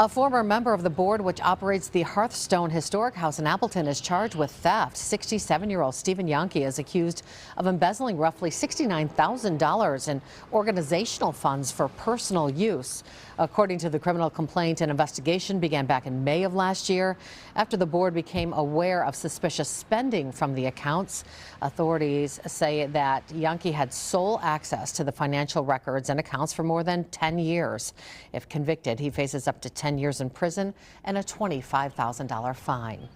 A former member of the board which operates the Hearthstone Historic House in Appleton is charged with theft. 67-year-old Stephen Yankee is accused of embezzling roughly $69,000 in organizational funds for personal use. According to the criminal complaint, an investigation began back in May of last year after the board became aware of suspicious spending from the accounts. Authorities say that Yankee had sole access to the financial records and accounts for more than 10 years. If convicted, he faces up to 10 years in prison and a $25,000 fine.